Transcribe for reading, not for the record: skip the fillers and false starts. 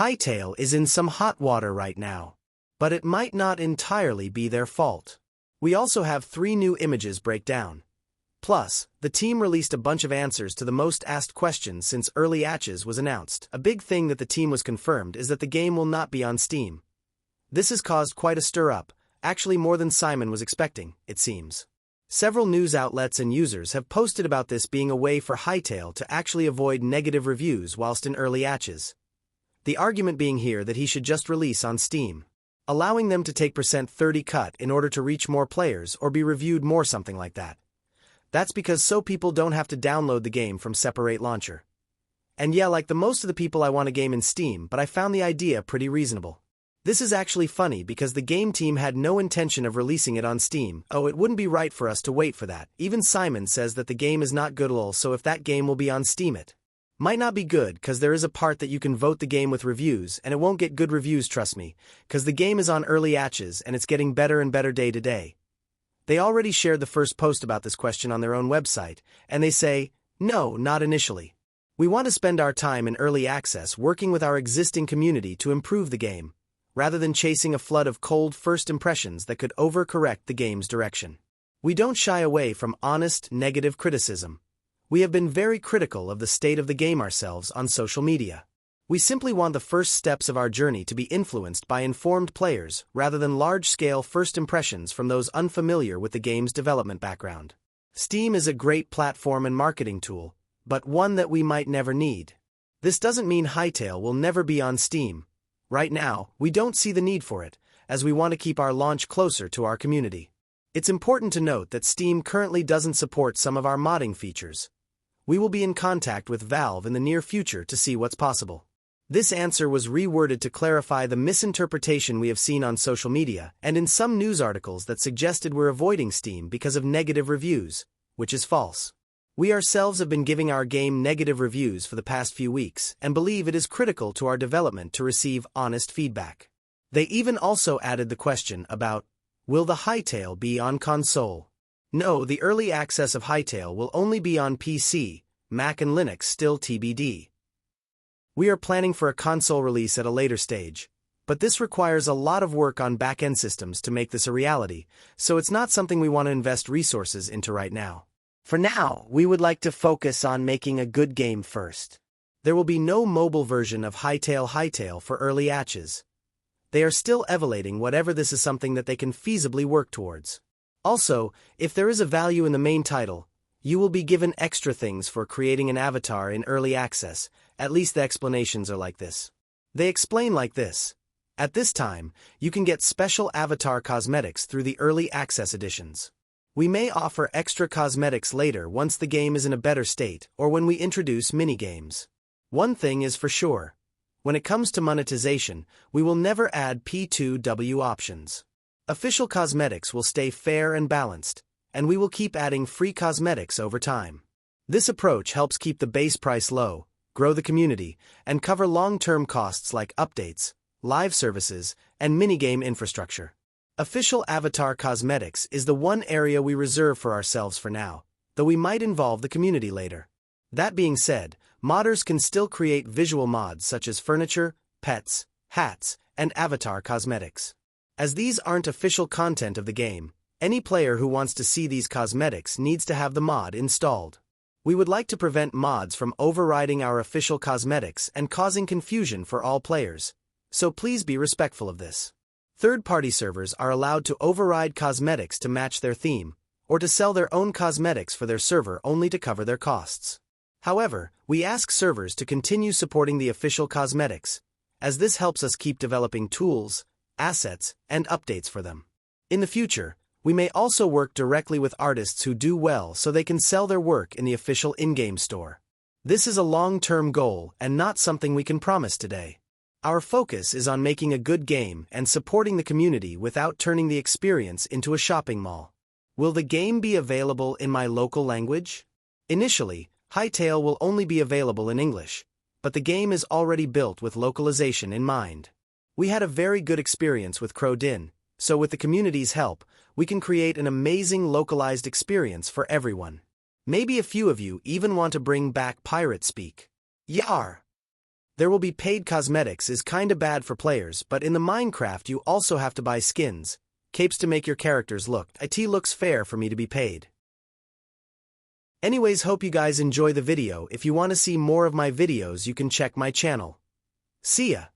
Hytale is in some hot water right now. But it might not entirely be their fault. We also have 3 new images breakdown. Plus, the team released a bunch of answers to the most asked questions since early access was announced. A big thing that the team was confirmed is that the game will not be on Steam. This has caused quite a stir-up, actually more than Simon was expecting, it seems. Several news outlets and users have posted about this being a way for Hytale to actually avoid negative reviews whilst in early access. The argument being here that he should just release on Steam, allowing them to take %30 cut in order to reach more players or be reviewed more, something like that. That's because so people don't have to download the game from separate launcher. And yeah, like the most of the people, I want a game in Steam, but I found the idea pretty reasonable. This is actually funny because the game team had no intention of releasing it on Steam. Oh, it wouldn't be right for us to wait for that. Even Simon says that the game is not good lol, so if that game will be on Steam, it might not be good cause there is a part that you can vote the game with reviews and it won't get good reviews, trust me, cause the game is on early access and it's getting better and better day to day. They already shared the first post about this question on their own website, and they say, no, not initially. We want to spend our time in early access working with our existing community to improve the game, rather than chasing a flood of cold first impressions that could overcorrect the game's direction. We don't shy away from honest, negative criticism. We have been very critical of the state of the game ourselves on social media. We simply want the first steps of our journey to be influenced by informed players rather than large-scale first impressions from those unfamiliar with the game's development background. Steam is a great platform and marketing tool, but one that we might never need. This doesn't mean Hytale will never be on Steam. Right now, we don't see the need for it, as we want to keep our launch closer to our community. It's important to note that Steam currently doesn't support some of our modding features. We will be in contact with Valve in the near future to see what's possible. This answer was reworded to clarify the misinterpretation we have seen on social media and in some news articles that suggested we're avoiding Steam because of negative reviews, which is false. We ourselves have been giving our game negative reviews for the past few weeks and believe it is critical to our development to receive honest feedback. They even also added the question about, will the Hytale be on console? No, the early access of Hytale will only be on PC, Mac and Linux still TBD. We are planning for a console release at a later stage, but this requires a lot of work on back-end systems to make this a reality, so it's not something we want to invest resources into right now. For now, we would like to focus on making a good game first. There will be no mobile version of Hytale for early access. They are still evaluating whatever this is something that they can feasibly work towards. Also, if there is a value in the main title, you will be given extra things for creating an avatar in early access. At least the explanations are like this. They explain like this. At this time, you can get special avatar cosmetics through the early access editions. We may offer extra cosmetics later once the game is in a better state or when we introduce minigames. One thing is for sure. When it comes to monetization, we will never add P2W options. Official cosmetics will stay fair and balanced, and we will keep adding free cosmetics over time. This approach helps keep the base price low, grow the community, and cover long-term costs like updates, live services, and minigame infrastructure. Official avatar cosmetics is the one area we reserve for ourselves for now, though we might involve the community later. That being said, modders can still create visual mods such as furniture, pets, hats, and avatar cosmetics. As these aren't official content of the game, any player who wants to see these cosmetics needs to have the mod installed. We would like to prevent mods from overriding our official cosmetics and causing confusion for all players, so please be respectful of this. Third-party servers are allowed to override cosmetics to match their theme, or to sell their own cosmetics for their server only to cover their costs. However, we ask servers to continue supporting the official cosmetics, as this helps us keep developing tools, assets, and updates for them. In the future, we may also work directly with artists who do well so they can sell their work in the official in-game store. This is a long-term goal and not something we can promise today. Our focus is on making a good game and supporting the community without turning the experience into a shopping mall. Will the game be available in my local language? Initially, Hytale will only be available in English, but the game is already built with localization in mind. We had a very good experience with Crowdin, so with the community's help, we can create an amazing localized experience for everyone. Maybe a few of you even want to bring back pirate speak. Yar! There will be paid cosmetics is kinda bad for players, but in the Minecraft you also have to buy skins, capes to make your characters look. It looks fair for me to be paid. Anyways, hope you guys enjoy the video. If you want to see more of my videos, you can check my channel. See ya!